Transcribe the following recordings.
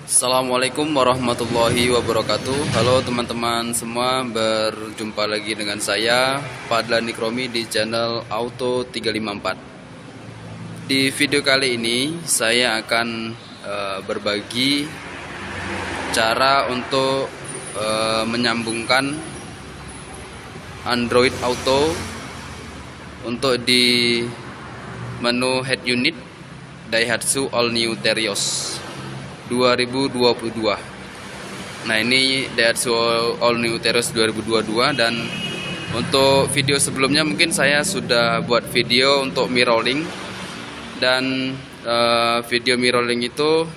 Assalamualaikum warahmatullahi wabarakatuh. Halo teman-teman semua, berjumpa lagi dengan saya Fadlan Ikromi di channel Auto 354. Di video kali ini saya akan berbagi cara untuk menyambungkan Android Auto untuk di menu head unit Daihatsu All New Terios 2022. Nah, ini Daihatsu All New Terios 2022, dan untuk video sebelumnya mungkin saya sudah buat video untuk mirroring, dan video mirroring itu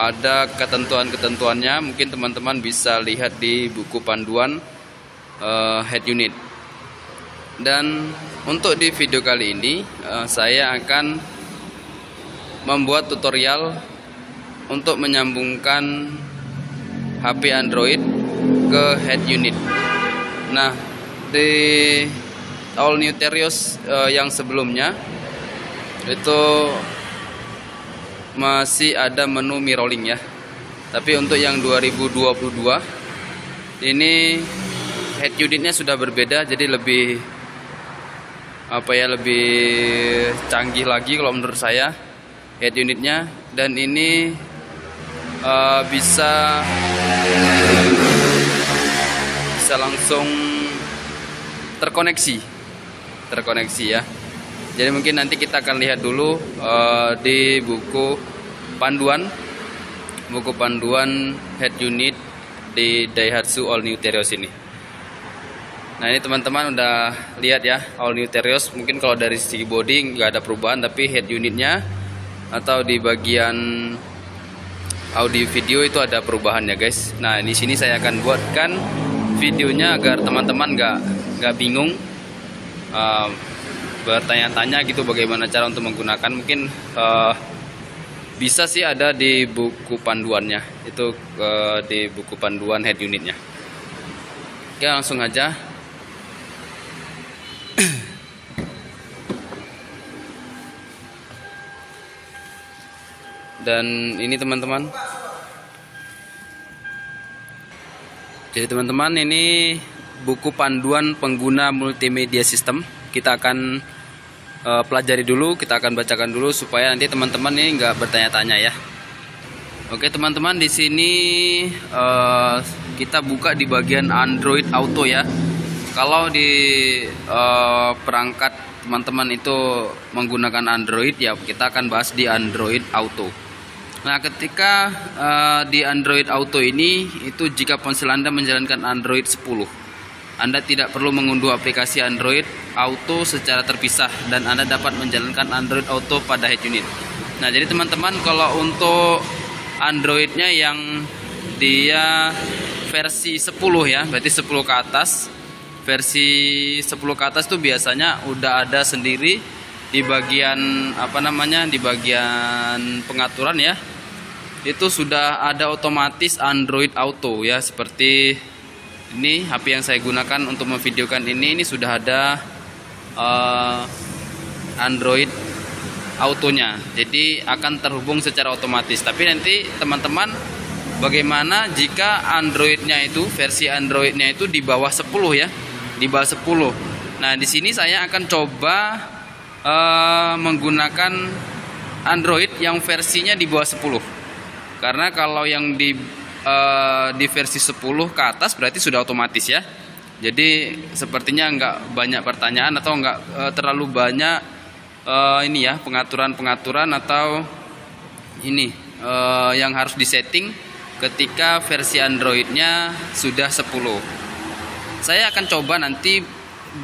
ada ketentuan-ketentuannya, mungkin teman-teman bisa lihat di buku panduan head unit. Dan untuk di video kali ini saya akan membuat tutorial untuk menyambungkan HP Android ke head unit. Nah, di All New Terios yang sebelumnya itu masih ada menu mirroring ya. Tapi untuk yang 2022 ini head unitnya sudah berbeda, jadi lebih lebih canggih lagi kalau menurut saya head unitnya. Dan ini bisa langsung terkoneksi ya. Jadi mungkin nanti kita akan lihat dulu di buku panduan head unit di Daihatsu All New Terios ini. Nah, ini teman-teman udah lihat ya All New Terios. Mungkin kalau dari segi body nggak ada perubahan, tapi head unitnya atau di bagian audio video itu ada perubahan ya guys. Nah, di sini saya akan buatkan videonya agar teman-teman nggak bingung bertanya-tanya gitu bagaimana cara untuk menggunakan. Mungkin bisa sih ada di buku panduannya itu, di buku panduan head unitnya. Oke, langsung aja. Dan ini teman-teman, jadi teman-teman, ini buku panduan pengguna multimedia sistem. Kita akan pelajari dulu, kita akan bacakan dulu supaya nanti teman-teman ini nggak bertanya-tanya ya. Oke teman-teman, di sini kita buka di bagian Android Auto ya. Kalau di perangkat teman-teman itu menggunakan Android ya, kita akan bahas di Android Auto. Nah, ketika di Android Auto ini, itu jika ponsel Anda menjalankan Android 10, Anda tidak perlu mengunduh aplikasi Android Auto secara terpisah, dan Anda dapat menjalankan Android Auto pada head unit. Nah, jadi teman-teman, kalau untuk Androidnya yang dia versi 10 ya, berarti 10 ke atas. Versi 10 ke atas tuh biasanya udah ada sendiri di bagian di bagian pengaturan ya. Itu sudah ada otomatis Android Auto ya, seperti ini HP yang saya gunakan untuk memvideokan ini sudah ada Android Autonya, jadi akan terhubung secara otomatis. Tapi nanti teman-teman, bagaimana jika Androidnya itu, versi Androidnya itu di bawah 10 ya, di bawah 10. Nah, di sini saya akan coba menggunakan Android yang versinya di bawah 10. Karena kalau yang di versi 10 ke atas berarti sudah otomatis ya. Jadi sepertinya nggak banyak pertanyaan atau nggak terlalu banyak ini ya, pengaturan-pengaturan atau ini yang harus disetting ketika versi Androidnya sudah 10. Saya akan coba nanti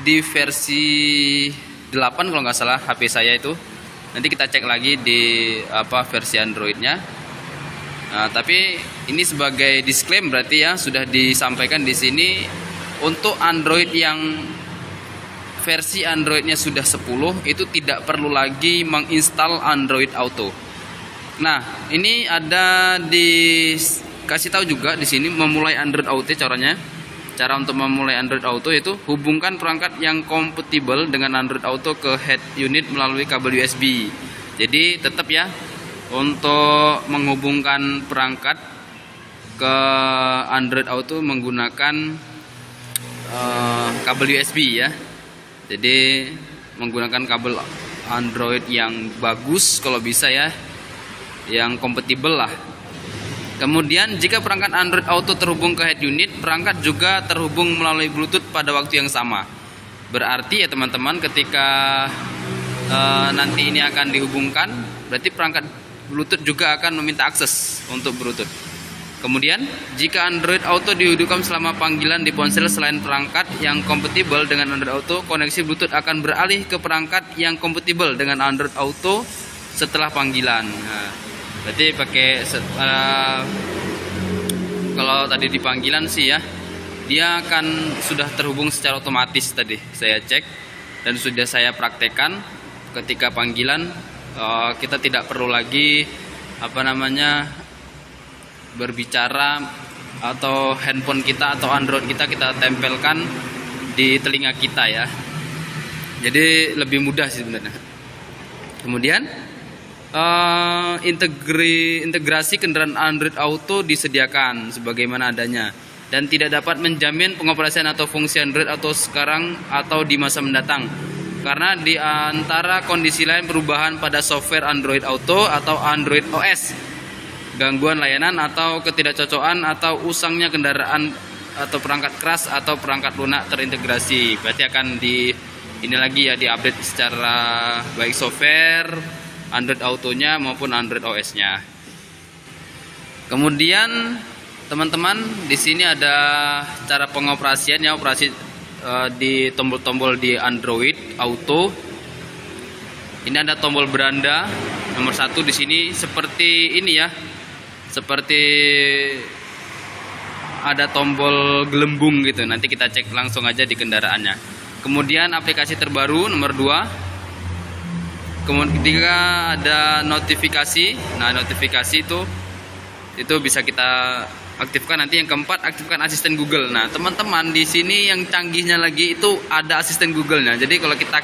di versi 8 kalau nggak salah HP saya itu. Nanti kita cek lagi di versi Androidnya. Nah, tapi ini sebagai disclaimer berarti ya, sudah disampaikan di sini untuk Android yang versi Androidnya sudah 10 itu tidak perlu lagi menginstal Android Auto. Nah, ini ada dikasih tahu juga di sini memulai Android Auto caranya. Cara untuk memulai Android Auto itu hubungkan perangkat yang kompatibel dengan Android Auto ke head unit melalui kabel USB. Jadi tetap ya, Untuk menghubungkan perangkat ke Android Auto menggunakan kabel USB ya. Jadi menggunakan kabel Android yang bagus kalau bisa ya, yang kompatibel lah. Kemudian jika perangkat Android Auto terhubung ke head unit, perangkat juga terhubung melalui Bluetooth pada waktu yang sama. Berarti ya teman-teman, ketika nanti ini akan dihubungkan, berarti perangkat Bluetooth juga akan meminta akses untuk Bluetooth. Kemudian, jika Android Auto dihidupkan selama panggilan di ponsel selain perangkat yang kompatibel dengan Android Auto, koneksi Bluetooth akan beralih ke perangkat yang kompatibel dengan Android Auto setelah panggilan. Nah, berarti pakai kalau tadi di panggilan sih ya, dia akan sudah terhubung secara otomatis tadi saya cek dan sudah saya praktekkan. Ketika panggilan kita tidak perlu lagi berbicara atau handphone kita atau Android kita tempelkan di telinga kita ya. Jadi lebih mudah sih sebenarnya. Kemudian integrasi kendaraan Android Auto disediakan sebagaimana adanya dan tidak dapat menjamin pengoperasian atau fungsi Android Auto sekarang atau di masa mendatang. Karena di antara kondisi lain perubahan pada software Android Auto atau Android OS, gangguan layanan atau ketidakcocokan atau usangnya kendaraan atau perangkat keras atau perangkat lunak terintegrasi. Berarti akan diupdate secara baik software Android Auto-nya maupun Android OS-nya. Kemudian teman-teman, di sini ada cara pengoperasiannya, operasi di tombol-tombol di Android Auto. Ini ada tombol beranda nomor 1 di sini seperti ini ya. Seperti ada tombol gelembung gitu. Nanti kita cek langsung aja di kendaraannya. Kemudian aplikasi terbaru nomor 2. Kemudian ketiga ada notifikasi. Nah, notifikasi itu bisa kita aktifkan. Nanti yang keempat, aktifkan asisten Google. Nah, teman-teman, di sini yang canggihnya lagi itu ada asisten Google-nya. Jadi kalau ketika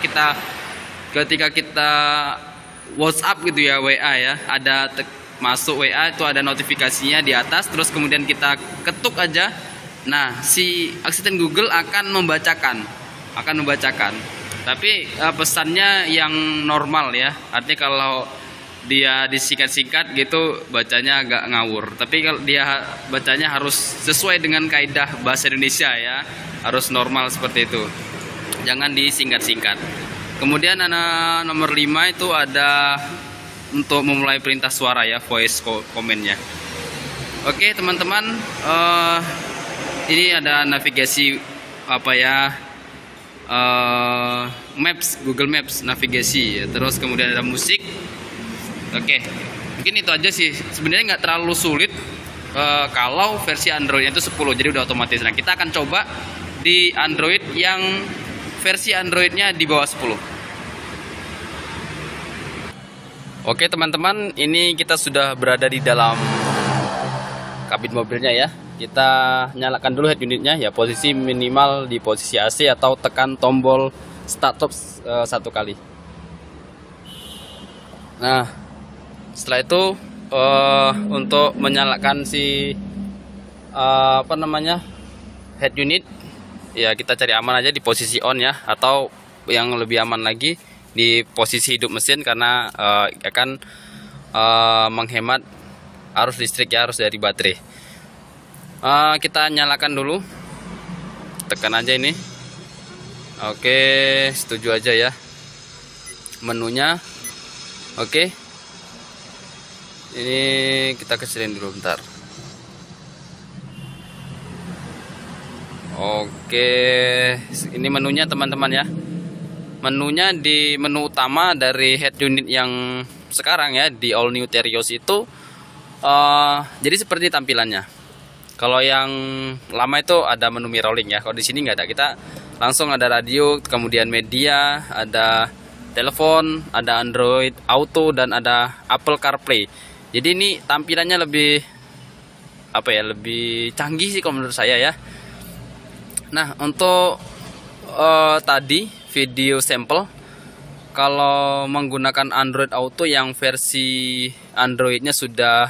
kita WhatsApp gitu ya, WA ya, ada masuk WA itu ada notifikasinya di atas, terus kemudian kita ketuk aja. Nah, si asisten Google akan membacakan. Tapi pesannya yang normal ya. Artinya kalau dia disingkat-singkat gitu bacanya agak ngawur. Tapi kalau dia bacanya harus sesuai dengan kaidah bahasa Indonesia ya. Harus normal seperti itu. Jangan disingkat-singkat. Kemudian nomor 5 itu ada untuk memulai perintah suara ya, voice command-nya. Oke, teman-teman, ini ada navigasi Maps, Google Maps navigasi ya. Terus kemudian ada musik. Oke, mungkin itu aja sih. Sebenarnya nggak terlalu sulit kalau versi Androidnya itu 10, jadi udah otomatis. Nah, kita akan coba di Android yang versi Androidnya di bawah 10. Oke teman-teman, ini kita sudah berada di dalam kabin mobilnya ya. Kita nyalakan dulu head unitnya ya, posisi minimal di posisi AC atau tekan tombol start top 1 kali. Nah, setelah itu untuk menyalakan si head unit ya, kita cari aman aja di posisi on ya, atau yang lebih aman lagi di posisi hidup mesin karena akan menghemat arus listrik ya, arus dari baterai. Kita nyalakan dulu, tekan aja ini. Oke, setuju aja ya menunya. Oke, ini kita kecilin dulu bentar. Oke, ini menunya teman-teman ya. Menunya di menu utama dari head unit yang sekarang ya, di All New Terios itu jadi seperti tampilannya. Kalau yang lama itu ada menu mirroring ya. Kalau di sini nggak ada. Kita langsung ada radio, kemudian media, ada telepon, ada Android Auto, dan ada Apple CarPlay. Jadi ini tampilannya lebih lebih canggih sih kalau menurut saya ya. Nah, untuk tadi video sampel kalau menggunakan Android Auto yang versi Androidnya sudah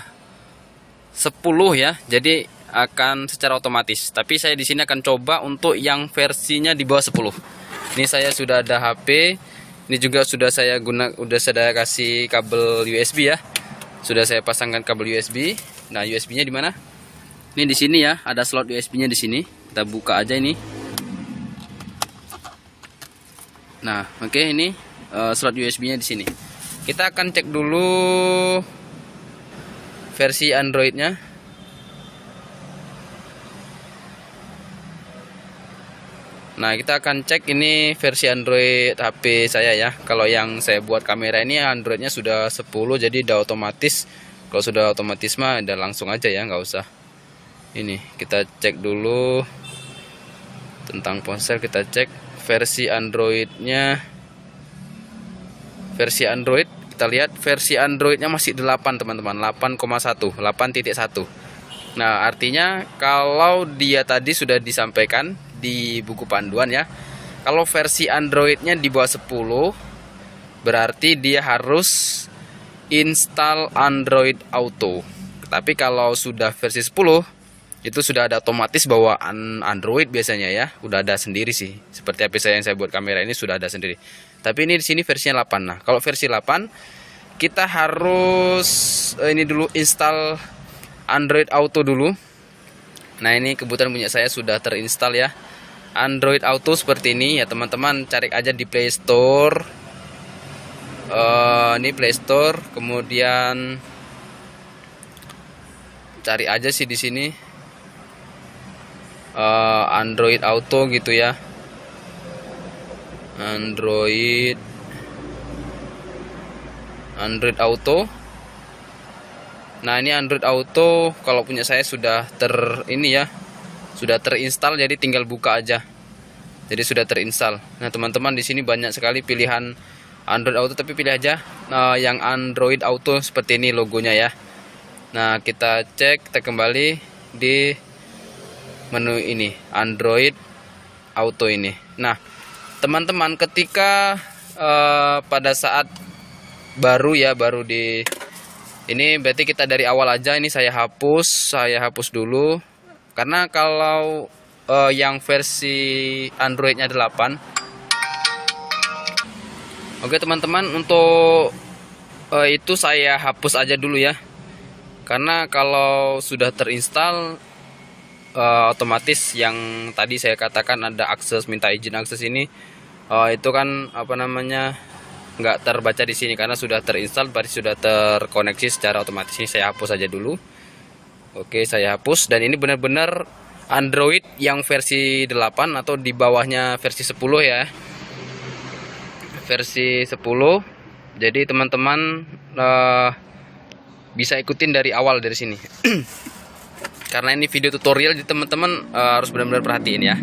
10 ya, jadi akan secara otomatis. Tapi saya di sini akan coba untuk yang versinya di bawah 10. Ini saya sudah ada HP, ini juga sudah saya kasih kabel USB ya. Sudah saya pasangkan kabel USB. Nah, USB-nya di mana? Ini di sini ya, ada slot USB-nya di sini. Kita buka aja ini. Nah, oke, ini slot USB-nya di sini. Kita akan cek dulu versi Android-nya. Nah, kita akan cek ini versi Android HP saya ya. Kalau yang saya buat kamera ini Android-nya sudah 10, jadi udah otomatis. Kalau sudah otomatis mah udah langsung aja ya, nggak usah. Ini kita cek dulu tentang ponsel. Kita cek versi Android-nya. Versi Android, kita lihat versi Android-nya masih 8 teman-teman, 8,1, 8.1. Nah, artinya kalau dia tadi sudah disampaikan di buku panduan ya, kalau versi Android-nya di bawah 10, berarti dia harus install Android Auto. Tapi kalau sudah versi 10, itu sudah ada otomatis bawaan Android biasanya ya, udah ada sendiri sih. Seperti HP saya yang saya buat kamera ini sudah ada sendiri. Tapi ini di sini versinya 8. Nah, kalau versi 8 kita harus ini dulu install Android Auto dulu. Nah, ini kebetulan punya saya sudah terinstall ya. Android Auto seperti ini ya teman-teman, cari aja di Play Store. Ini Play Store, kemudian cari aja sih di sini Android Auto gitu ya. Android Auto. Nah, ini Android Auto kalau punya saya sudah sudah terinstall, jadi tinggal buka aja. Jadi sudah terinstall. Nah, teman-teman di sini banyak sekali pilihan Android Auto, tapi pilih aja yang Android Auto seperti ini logonya ya. Nah, kita cek, kita kembali di menu ini Android Auto ini. Nah, teman-teman ketika pada saat baru di ini berarti kita dari awal aja. Ini saya hapus dulu, karena kalau yang versi Androidnya 8. Oke teman-teman, untuk itu saya hapus aja dulu ya, karena kalau sudah terinstall otomatis yang tadi saya katakan ada akses, minta izin akses ini itu kan nggak terbaca di sini karena sudah terinstall, berarti sudah terkoneksi secara otomatis. Ini saya hapus aja dulu. Oke, saya hapus, dan ini benar-benar Android yang versi 8 atau di bawahnya versi 10 ya. Versi 10. Jadi teman-teman bisa ikutin dari awal dari sini. Karena ini video tutorial, jadi teman-teman harus benar-benar perhatiin ya.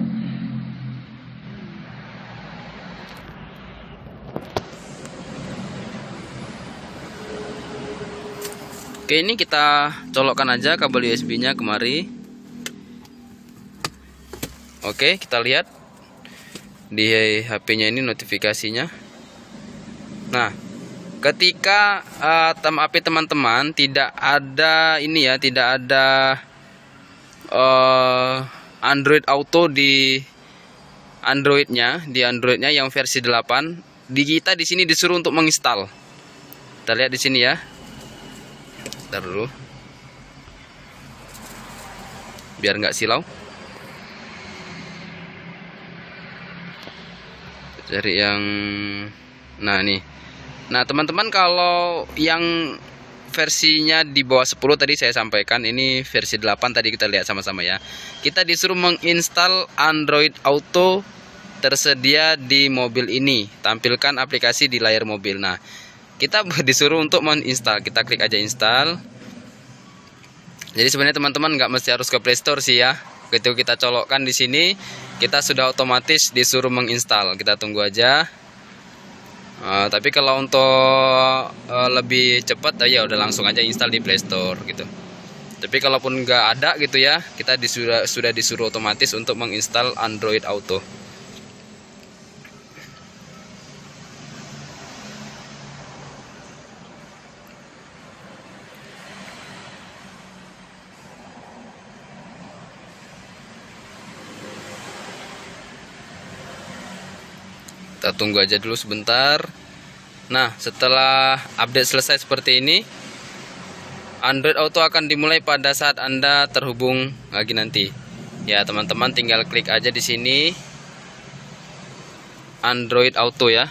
Oke, ini kita colokkan aja kabel USB-nya kemari. Oke, kita lihat di HP-nya ini notifikasinya. Nah, ketika HP teman-teman tidak ada ini ya, tidak ada Android Auto di Androidnya yang versi 8, kita di sini disuruh untuk menginstal. Kita lihat di sini ya. Bentar dulu, biar nggak silau. Cari yang nih. Nah, teman-teman kalau yang versinya di bawah 10 tadi saya sampaikan, ini versi 8 tadi kita lihat sama-sama ya. Kita disuruh menginstal Android Auto tersedia di mobil ini. Tampilkan aplikasi di layar mobil. Nah, kita disuruh untuk menginstal. Kita klik aja install. Jadi sebenarnya teman-teman nggak mesti harus ke Play Store sih ya. Begitu kita colokkan di sini, kita sudah otomatis disuruh menginstal. Kita tunggu aja. Tapi kalau untuk lebih cepat ya udah langsung aja install di Play Store gitu. Tapi kalaupun nggak ada gitu ya, kita sudah disuruh otomatis untuk menginstal Android Auto. Kita tunggu aja dulu sebentar. Nah, setelah update selesai seperti ini, Android Auto akan dimulai pada saat Anda terhubung lagi nanti. Ya, teman-teman tinggal klik aja di sini Android Auto ya.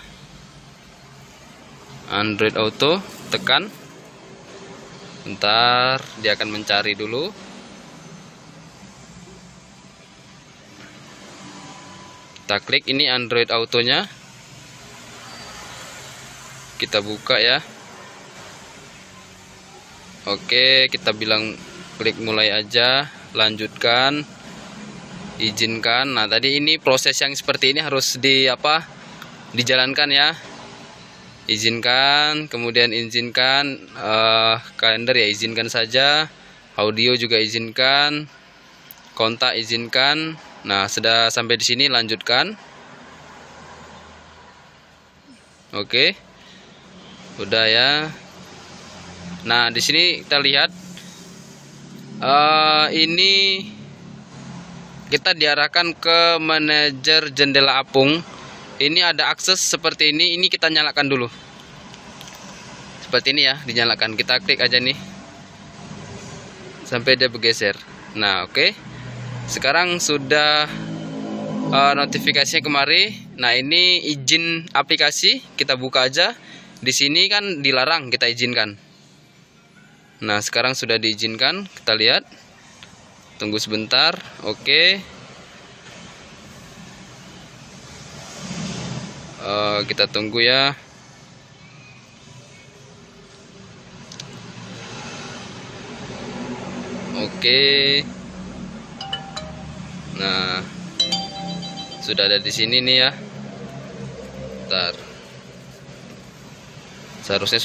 Android Auto, tekan. Bentar, dia akan mencari dulu. Kita klik ini Android Autonya. Kita buka ya. Oke, kita bilang klik mulai aja, lanjutkan, izinkan. Nah, tadi ini proses yang seperti ini harus dijalankan ya. Izinkan, kemudian izinkan kalender ya, izinkan saja. Audio juga izinkan. Kontak izinkan. Nah, sudah sampai di sini, lanjutkan. Oke. Udah ya. Nah, di sini kita lihat ini kita diarahkan ke manajer jendela apung. Ini ada akses seperti ini. Ini kita nyalakan dulu. Seperti ini ya, dinyalakan. Kita klik aja nih sampai dia bergeser. Nah, oke. Sekarang sudah notifikasinya kemari. Nah, ini izin aplikasi. Kita buka aja. Di sini kan dilarang, kita izinkan. Nah, sekarang sudah diizinkan, kita lihat. Tunggu sebentar. Oke. Kita tunggu ya. Oke. Nah, sudah ada di sini nih ya. Bentar. Seharusnya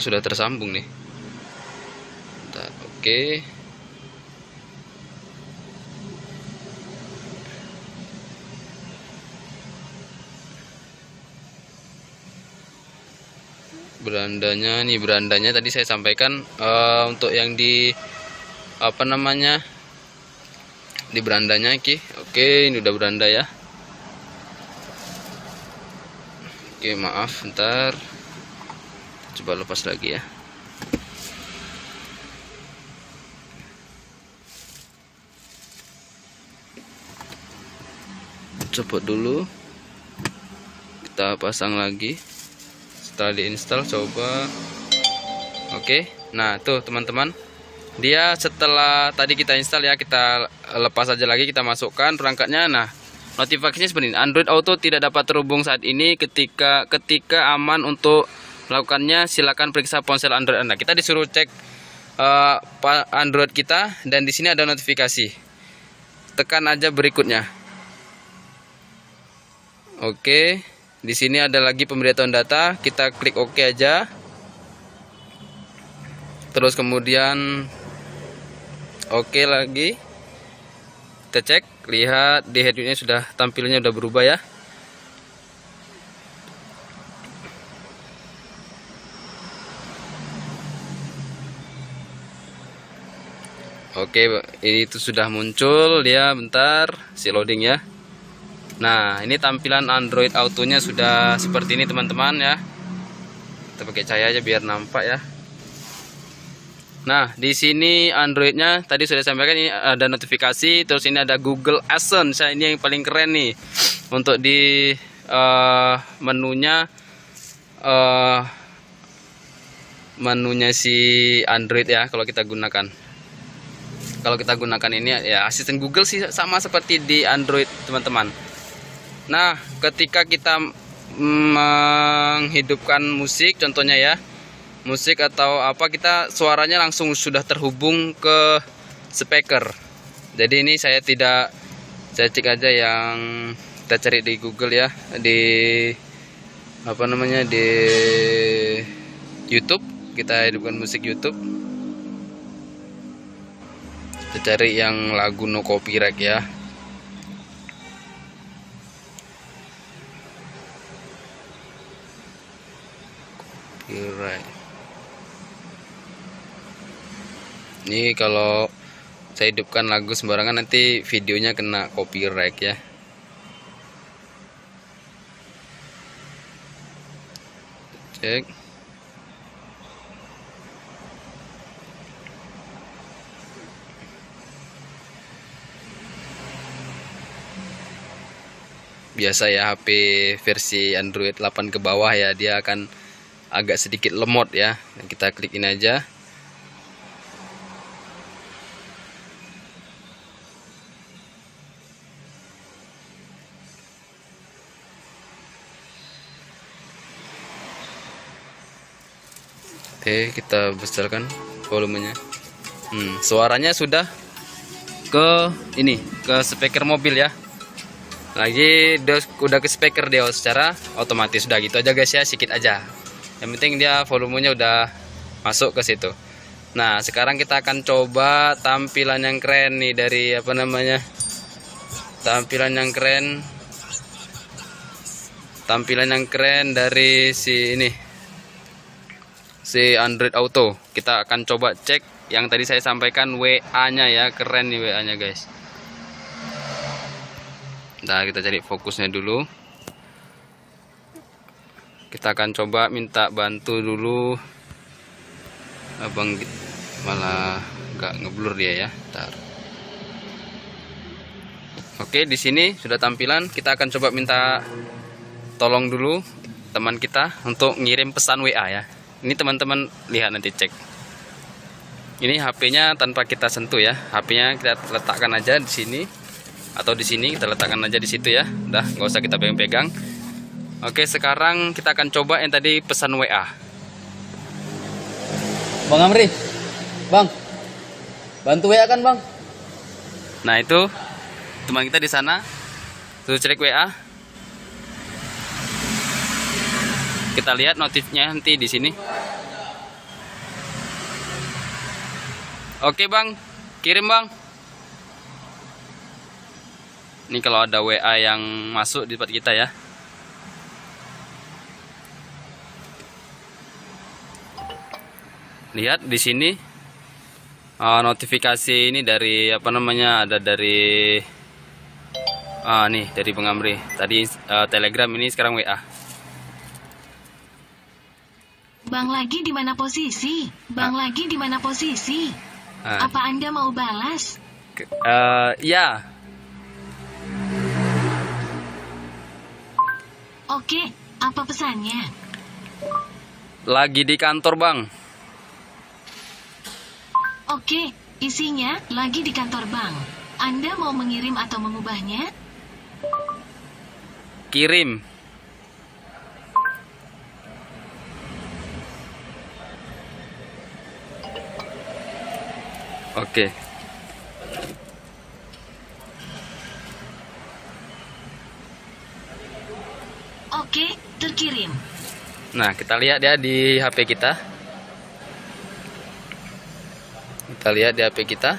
sudah tersambung nih. Bentar, oke. Berandanya tadi saya sampaikan untuk yang di di berandanya iki. Oke, ini udah beranda ya. Oke, maaf, bentar. Coba lepas lagi ya. Copot dulu. Kita pasang lagi. Setelah diinstal, coba. Oke. Nah, tuh teman-teman. Dia setelah tadi kita install ya, kita lepas aja lagi, kita masukkan perangkatnya. Nah, notifikasinya seperti ini. Android Auto tidak dapat terhubung saat ini. Ketika aman untuk melakukannya, silakan periksa ponsel Android Anda. Kita disuruh cek Android kita, dan di sini ada notifikasi. Tekan aja berikutnya. Oke, di sini ada lagi pemberitahuan data. Kita klik OK aja. Terus kemudian OK lagi. Kita cek, lihat di headnya sudah, tampilnya sudah berubah ya. Oke, ini itu sudah muncul dia, bentar, si loading ya. Nah, ini tampilan Android Autonya sudah seperti ini teman-teman ya. Kita pakai cahaya aja biar nampak ya. Nah, di sini Androidnya tadi sudah sampaikan, ini ada notifikasi, terus ini ada Google Assistant. Ini yang paling keren nih untuk di menunya si Android ya, kalau kita gunakan. Kalau kita gunakan ini ya, asisten Google sih sama seperti di Android teman-teman. Nah, ketika kita menghidupkan musik contohnya ya, musik atau apa, kita suaranya langsung sudah terhubung ke speaker. Jadi ini saya cek aja yang kita cari di Google ya, di di YouTube. Kita hidupkan musik YouTube. Kita cari yang lagu no copyright ya. Copyright. Ini kalau saya hidupkan lagu sembarangan nanti videonya kena copyright ya. Cek. Biasa ya, HP versi Android 8 ke bawah ya, dia akan agak sedikit lemot ya. Kita klik ini aja. Oke, kita besarkan volumenya. Suaranya sudah ke ini, ke speaker mobil ya. Lagi udah ke speaker dia secara otomatis. Udah gitu aja guys ya, sedikit aja. Yang penting dia volumenya udah masuk ke situ. Nah, sekarang kita akan coba tampilan yang keren nih dari apa namanya? Tampilan yang keren dari si ini. Si Android Auto. Kita akan coba cek yang tadi saya sampaikan WA-nya ya, keren nih WA-nya guys. Nah, kita cari fokusnya dulu. Kita akan coba minta bantu dulu. Abang malah nggak ngeblur dia ya. Bentar. Oke, di sini sudah tampilan. Kita akan coba minta tolong dulu teman kita untuk ngirim pesan WA ya. Ini teman-teman lihat nanti cek. Ini HP-nya tanpa kita sentuh ya. HP-nya kita letakkan aja di sini atau di sini, kita letakkan aja di situ ya. Udah, nggak usah kita pegang-pegang. Oke, sekarang kita akan coba yang tadi pesan WA. Bang Amri, Bang, bantu WA kan Bang? Nah itu teman kita di sana tuh cek WA. Kita lihat notifnya nanti di sini. Oke Bang, kirim Bang. Ini kalau ada WA yang masuk di tempat kita ya. Lihat di sini notifikasi ini dari apa namanya, ada dari nih dari Bang Amri. Tadi Telegram, ini sekarang WA. Bang lagi di mana posisi? Bang lagi di mana posisi? Apa Anda mau balas? Ya. Oke, apa pesannya? Lagi di kantor Bang. Oke, isinya lagi di kantor Bang. Anda mau mengirim atau mengubahnya? Kirim. Oke. Oke, terkirim. Nah, kita lihat ya di HP kita. Kita lihat di HP kita.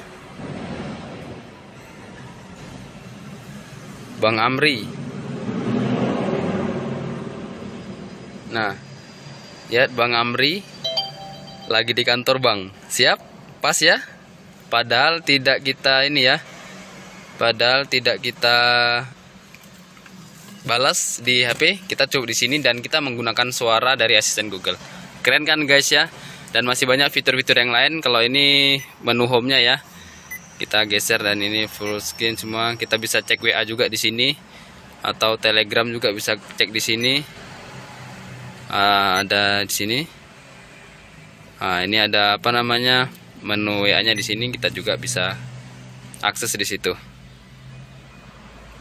Bang Amri. Nah, lihat Bang Amri lagi di kantor Bang. Siap? Pas ya? Padahal tidak kita ini ya. Padahal tidak kita balas di HP, kita coba di sini dan kita menggunakan suara dari asisten Google. Keren kan guys ya? Dan masih banyak fitur-fitur yang lain. Kalau ini menu home-nya ya. Kita geser dan ini full screen semua. Kita bisa cek WA juga di sini atau Telegram juga bisa cek di sini. Ada di sini. Ini ada apa namanya? Menu WA-nya di sini, kita juga bisa akses di situ.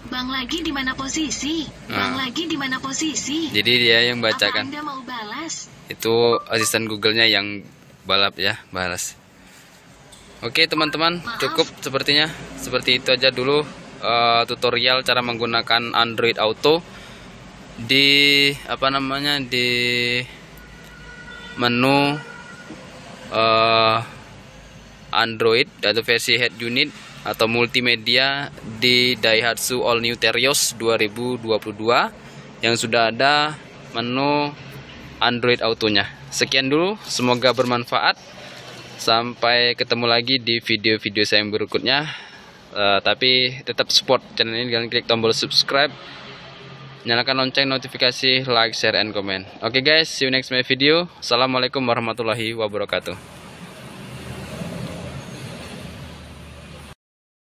Bang lagi di mana posisi? Bang lagi di mana posisi? Jadi dia yang bacakan. Apa Anda mau balas? Itu asisten Google-nya yang balap ya, balas. Oke teman-teman, cukup sepertinya. Seperti itu aja dulu tutorial cara menggunakan Android Auto di apa namanya, di menu Android atau versi head unit atau multimedia di Daihatsu All New Terios 2022 yang sudah ada menu Android Auto-nya. Sekian dulu, semoga bermanfaat. Sampai ketemu lagi di video-video saya yang berikutnya. Tapi tetap support channel ini dengan klik tombol subscribe Nyalakan lonceng notifikasi, like, share, and comment. Oke guys, see you next my video. Assalamualaikum warahmatullahi wabarakatuh.